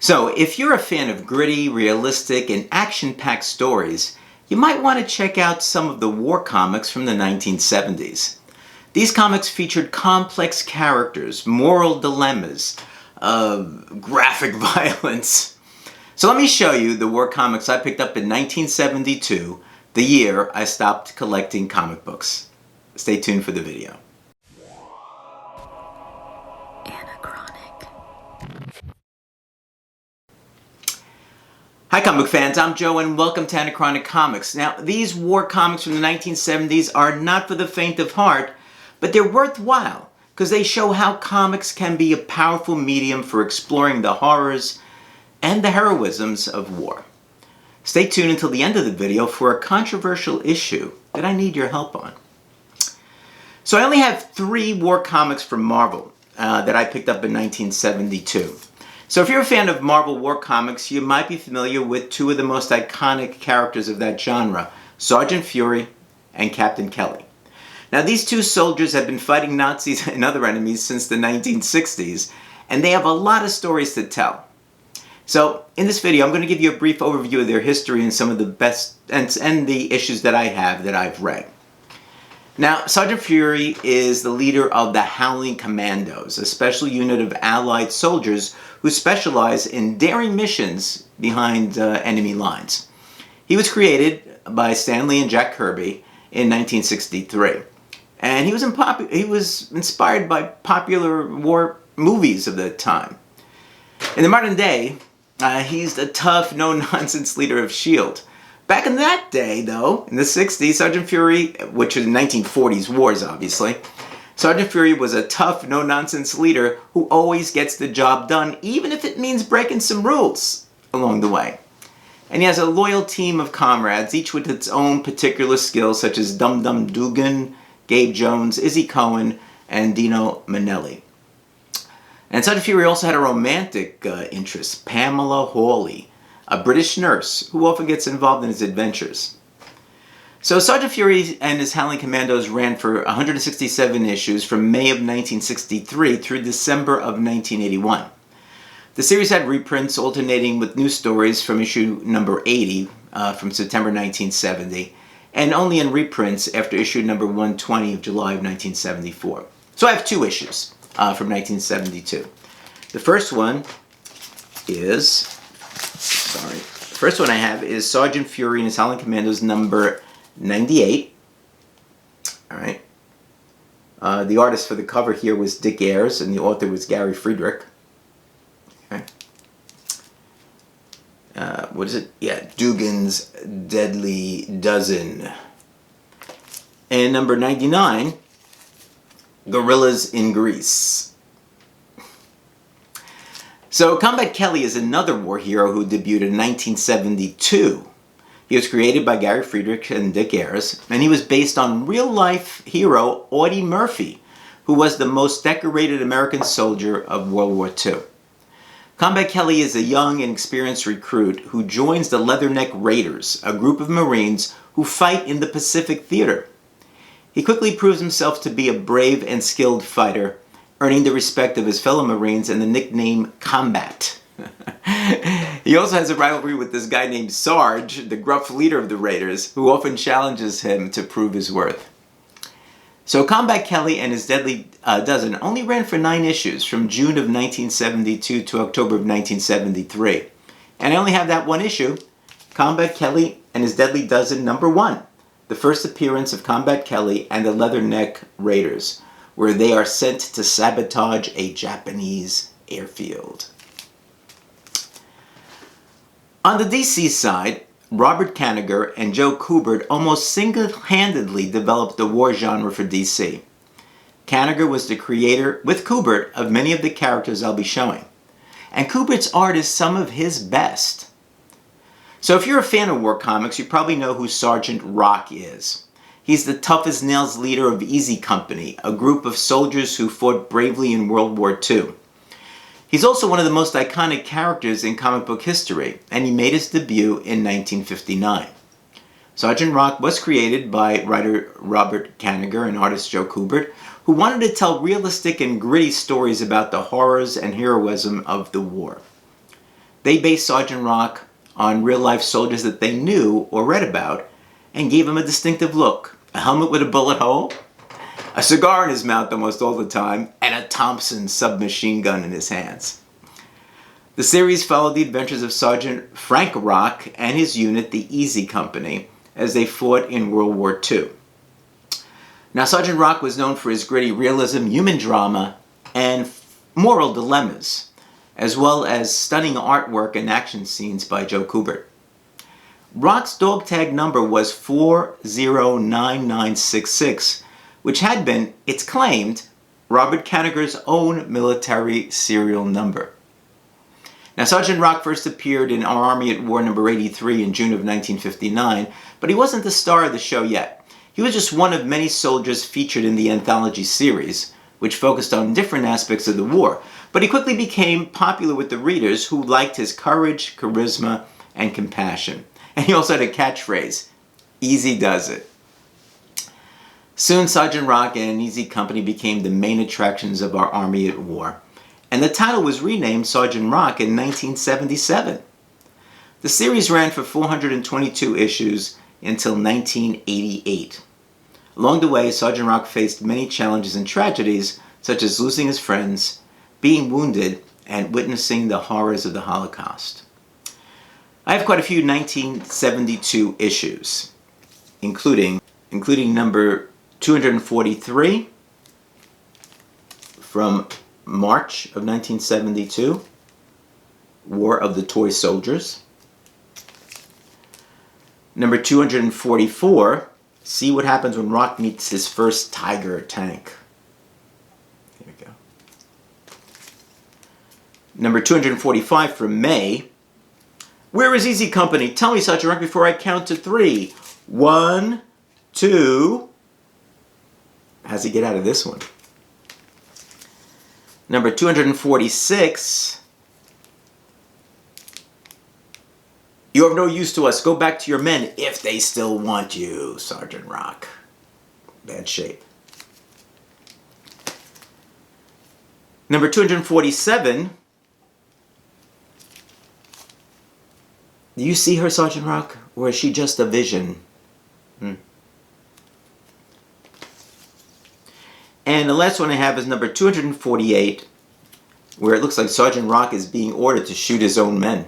So, if you're a fan of gritty, realistic, and action-packed stories, you might want to check out some of the war comics from the 1970s. These comics featured complex characters, moral dilemmas, graphic violence. So let me show you the war comics I picked up in 1972, the year I stopped collecting comic books. Stay tuned for the video. Anachronic. Hi comic fans, I'm Joe and welcome to Anachronic Comics. Now, these war comics from the 1970s are not for the faint of heart, but they're worthwhile because they show how comics can be a powerful medium for exploring the horrors and the heroisms of war. Stay tuned until the end of the video for a controversial issue that I need your help on. So I only have 3 war comics from Marvel that I picked up in 1972. So if you're a fan of Marvel war comics, you might be familiar with 2 of the most iconic characters of that genre, Sergeant Fury and Captain Kelly. Now these 2 soldiers have been fighting Nazis and other enemies since the 1960s, and they have a lot of stories to tell. So in this video, I'm going to give you a brief overview of their history and some of the best and the issues that I have that I've read. Now, Sergeant Fury is the leader of the Howling Commandos, a special unit of Allied soldiers who specialize in daring missions behind enemy lines. He was created by Stan Lee and Jack Kirby in 1963, and he was inspired by popular war movies of the time. In the modern day, he's the tough, no-nonsense leader of S.H.I.E.L.D. Back in that day, though, in the 60s, Sergeant Fury, which was 1940s wars, obviously, Sergeant Fury was a tough, no-nonsense leader who always gets the job done, even if it means breaking some rules along the way. And he has a loyal team of comrades, each with its own particular skills, such as Dum Dum Dugan, Gabe Jones, Izzy Cohen, and Dino Manelli. And Sergeant Fury also had a romantic interest, Pamela Hawley, a British nurse who often gets involved in his adventures. So Sergeant Fury and his Howling Commandos ran for 167 issues from May of 1963 through December of 1981. The series had reprints alternating with new stories from issue number 80 from September 1970, and only in reprints after issue number 120 of July of 1974. So I have 2 issues from 1972. The first one is... The first one I have is Sergeant Fury and his Howling Commandos number 98. Alright. The artist for the cover here was Dick Ayers and the author was Gary Friedrich. Okay. What is it? Yeah, Dugan's Deadly Dozen. And number 99, Gorillas in Greece. So Combat Kelly is another war hero who debuted in 1972. He was created by Gary Friedrich and Dick Ayers, and he was based on real-life hero Audie Murphy, who was the most decorated American soldier of World War II. Combat Kelly is a young and experienced recruit who joins the Leatherneck Raiders, a group of Marines who fight in the Pacific Theater. He quickly proves himself to be a brave and skilled fighter, earning the respect of his fellow Marines and the nickname Combat. He also has a rivalry with this guy named Sarge, the gruff leader of the Raiders, who often challenges him to prove his worth. So Combat Kelly and his Deadly Dozen only ran for 9 issues from June of 1972 to October of 1973. And I only have that one issue, Combat Kelly and his Deadly Dozen number 1, the first appearance of Combat Kelly and the Leatherneck Raiders, where they are sent to sabotage a Japanese airfield. On the DC side, Robert Kanigher and Joe Kubert almost single-handedly developed the war genre for DC. Kanigher was the creator, with Kubert, of many of the characters I'll be showing. And Kubert's art is some of his best. So if you're a fan of war comics, you probably know who Sergeant Rock is. He's the tough-as-nails leader of Easy Company, a group of soldiers who fought bravely in World War II. He's also one of the most iconic characters in comic book history, and he made his debut in 1959. Sergeant Rock was created by writer Robert Kanigher and artist Joe Kubert, who wanted to tell realistic and gritty stories about the horrors and heroism of the war. They based Sergeant Rock on real-life soldiers that they knew or read about and gave him a distinctive look. A helmet with a bullet hole, a cigar in his mouth almost all the time, and a Thompson submachine gun in his hands. The series followed the adventures of Sergeant Frank Rock and his unit, the Easy Company, as they fought in World War II. Now, Sergeant Rock was known for his gritty realism, human drama, and moral dilemmas, as well as stunning artwork and action scenes by Joe Kubert. Rock's dog tag number was 409966, which had been, it's claimed, Robert Kanigher's own military serial number. Now, Sergeant Rock first appeared in Our Army at War number 83 in June of 1959, but he wasn't the star of the show yet. He was just one of many soldiers featured in the anthology series, which focused on different aspects of the war. But he quickly became popular with the readers who liked his courage, charisma, and compassion. And he also had a catchphrase, "Easy does it." Soon, Sergeant Rock and Easy Company became the main attractions of Our Army at War, and the title was renamed Sergeant Rock in 1977. The series ran for 422 issues until 1988. Along the way, Sergeant Rock faced many challenges and tragedies, such as losing his friends, being wounded, and witnessing the horrors of the Holocaust. I have quite a few 1972 issues, including number 243 from March of 1972, War of the Toy Soldiers. Number 244, See What Happens When Rock Meets His First Tiger Tank. Here we go. Number 245 from May, Where is Easy Company? Tell me, Sergeant Rock, before I count to 3. 1, 2. How's he get out of this one? Number 246. You're of no use to us. Go back to your men if they still want you, Sergeant Rock. Bad shape. Number 247. Do you see her, Sergeant Rock? Or is she just a vision? And the last one I have is number 248, where it looks like Sergeant Rock is being ordered to shoot his own men.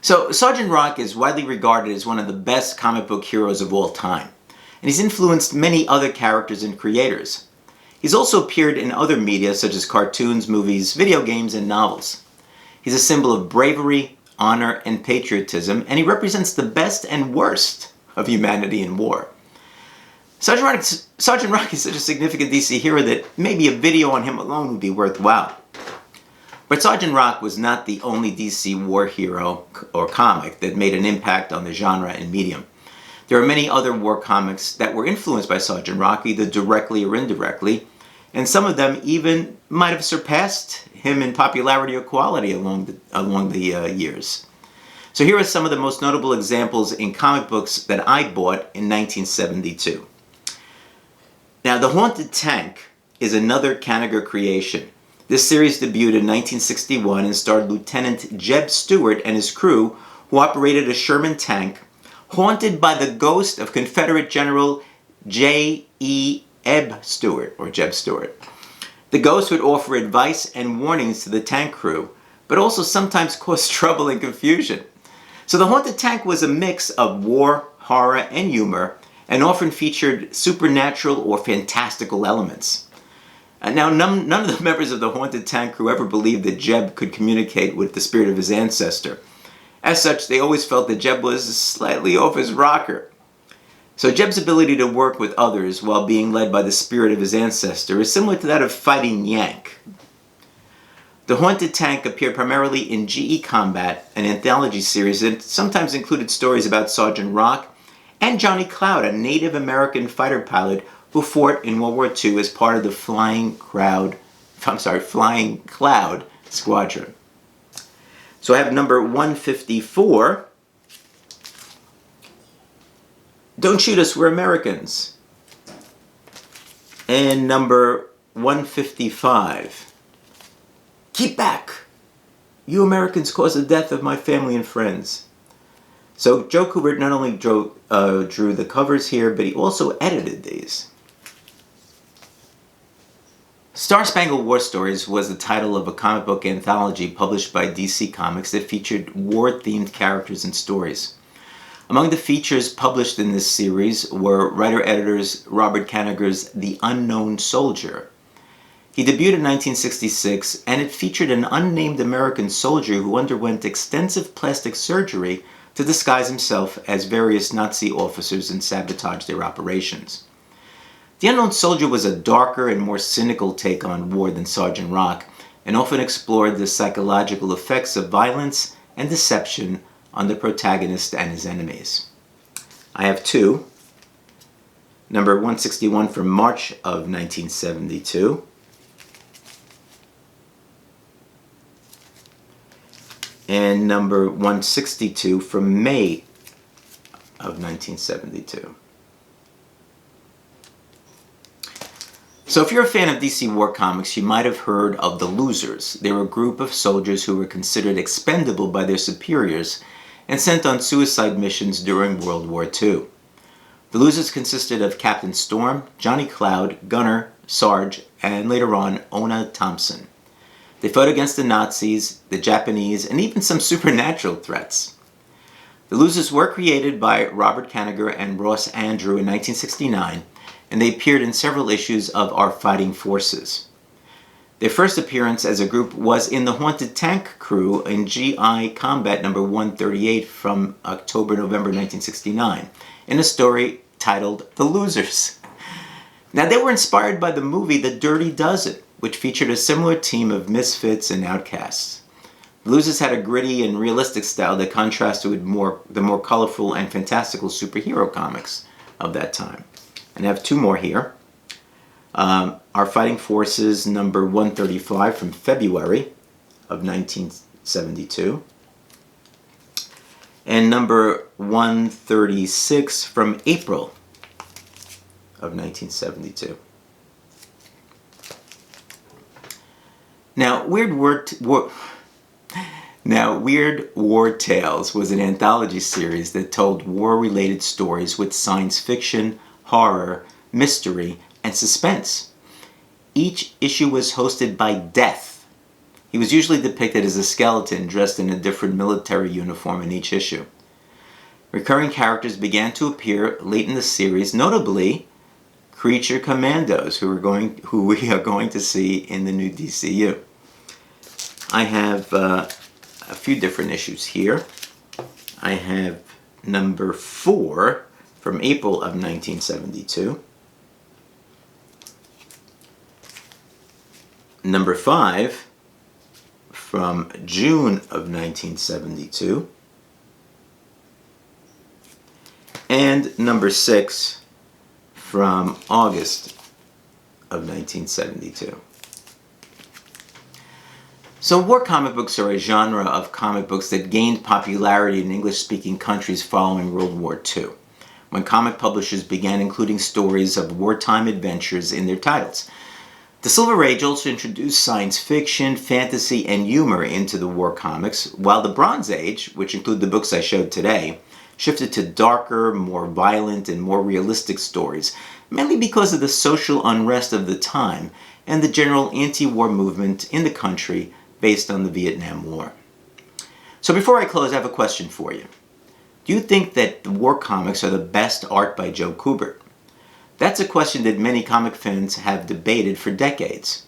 So, Sergeant Rock is widely regarded as one of the best comic book heroes of all time, and he's influenced many other characters and creators. He's also appeared in other media such as cartoons, movies, video games, and novels. He's a symbol of bravery, honor, and patriotism, and he represents the best and worst of humanity in war. Sergeant Rock is such a significant DC hero that maybe a video on him alone would be worthwhile. But Sergeant Rock was not the only DC war hero or comic that made an impact on the genre and medium. There are many other war comics that were influenced by Sergeant Rock, either directly or indirectly, and some of them even might have surpassed him in popularity or quality along the years. So here are some of the most notable examples in comic books that I bought in 1972. Now, The Haunted Tank is another Kanigher creation. This series debuted in 1961 and starred Lieutenant Jeb Stewart and his crew, who operated a Sherman tank, haunted by the ghost of Confederate General J.E. Jeb Stewart. The ghost would offer advice and warnings to the tank crew, but also sometimes cause trouble and confusion. So The Haunted Tank was a mix of war, horror, and humor, and often featured supernatural or fantastical elements. Now, none of the members of the Haunted Tank crew ever believed that Jeb could communicate with the spirit of his ancestor. As such, they always felt that Jeb was slightly off his rocker. So Jeb's ability to work with others while being led by the spirit of his ancestor is similar to that of Fighting Yank. The Haunted Tank appeared primarily in GE Combat, an anthology series that sometimes included stories about Sergeant Rock and Johnny Cloud, a Native American fighter pilot who fought in World War II as part of the Flying Cloud Squadron. So I have number 154. Don't Shoot Us, We're Americans. And number 155. Keep back! You Americans caused the death of my family and friends. So Joe Kubert not only drew the covers here, but he also edited these. Star Spangled War Stories was the title of a comic book anthology published by DC Comics that featured war-themed characters and stories. Among the features published in this series were writer-editors Robert Kanigher's The Unknown Soldier. He debuted in 1966, and it featured an unnamed American soldier who underwent extensive plastic surgery to disguise himself as various Nazi officers and sabotage their operations. The Unknown Soldier was a darker and more cynical take on war than Sergeant Rock, and often explored the psychological effects of violence and deception on the protagonist and his enemies. I have two. Number 161 from March of 1972. And number 162 from May of 1972. So if you're a fan of DC War Comics, you might have heard of the Losers. They were a group of soldiers who were considered expendable by their superiors and sent on suicide missions during World War II. The Losers consisted of Captain Storm, Johnny Cloud, Gunner, Sarge, and later on, Ona Thompson. They fought against the Nazis, the Japanese, and even some supernatural threats. The Losers were created by Robert Kanigher and Ross Andru in 1969, and they appeared in several issues of Our Fighting Forces. Their first appearance as a group was in the Haunted Tank Crew in GI Combat number 138 from October-November 1969, in a story titled The Losers. Now, they were inspired by the movie The Dirty Dozen, which featured a similar team of misfits and outcasts. The Losers had a gritty and realistic style that contrasted with the more colorful and fantastical superhero comics of that time. And I have two more here. Our Fighting Forces number 135 from February of 1972. And number 136 from April of 1972. Now, Weird War Tales was an anthology series that told war-related stories with science fiction, horror, mystery, and suspense. Each issue was hosted by Death. He was usually depicted as a skeleton dressed in a different military uniform in each issue. Recurring characters began to appear late in the series, notably Creature Commandos, who we are going to see in the new DCU. I have a few different issues here. I have number 4 from April of 1972. Number 5 from June of 1972. And number 6 from August of 1972. So war comic books are a genre of comic books that gained popularity in English-speaking countries following World War II, when comic publishers began including stories of wartime adventures in their titles. The Silver Age also introduced science fiction, fantasy, and humor into the war comics, while the Bronze Age, which include the books I showed today, shifted to darker, more violent, and more realistic stories, mainly because of the social unrest of the time and the general anti-war movement in the country based on the Vietnam War. So before I close, I have a question for you. Do you think that the war comics are the best art by Joe Kubert? That's a question that many comic fans have debated for decades.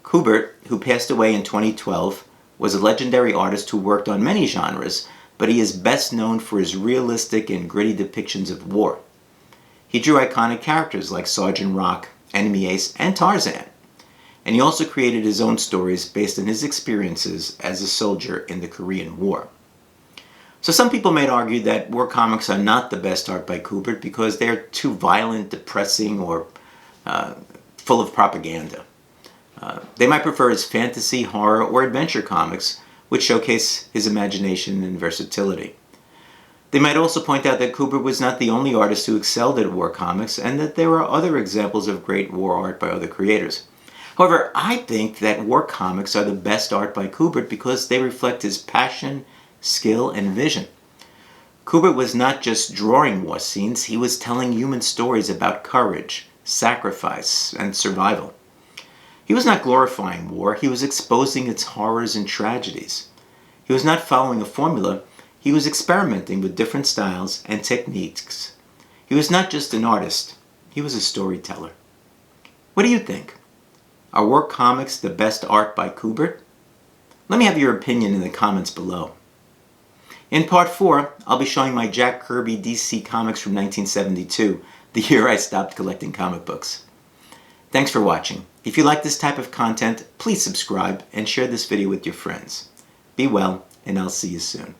Kubert, who passed away in 2012, was a legendary artist who worked on many genres, but he is best known for his realistic and gritty depictions of war. He drew iconic characters like Sergeant Rock, Enemy Ace, and Tarzan. And he also created his own stories based on his experiences as a soldier in the Korean War. So some people might argue that war comics are not the best art by Kubert because they're too violent, depressing, or full of propaganda. They might prefer his fantasy, horror, or adventure comics, which showcase his imagination and versatility. They might also point out that Kubert was not the only artist who excelled at war comics, and that there are other examples of great war art by other creators. However, I think that war comics are the best art by Kubert because they reflect his passion, skill, and vision. Kubert was not just drawing war scenes, he was telling human stories about courage, sacrifice, and survival. He was not glorifying war, he was exposing its horrors and tragedies. He was not following a formula, he was experimenting with different styles and techniques. He was not just an artist, he was a storyteller. What do you think? Are war comics the best art by Kubert? Let me have your opinion in the comments below. In part 4, I'll be showing my Jack Kirby DC comics from 1972, the year I stopped collecting comic books. Thanks for watching. If you like this type of content, please subscribe and share this video with your friends. Be well, and I'll see you soon.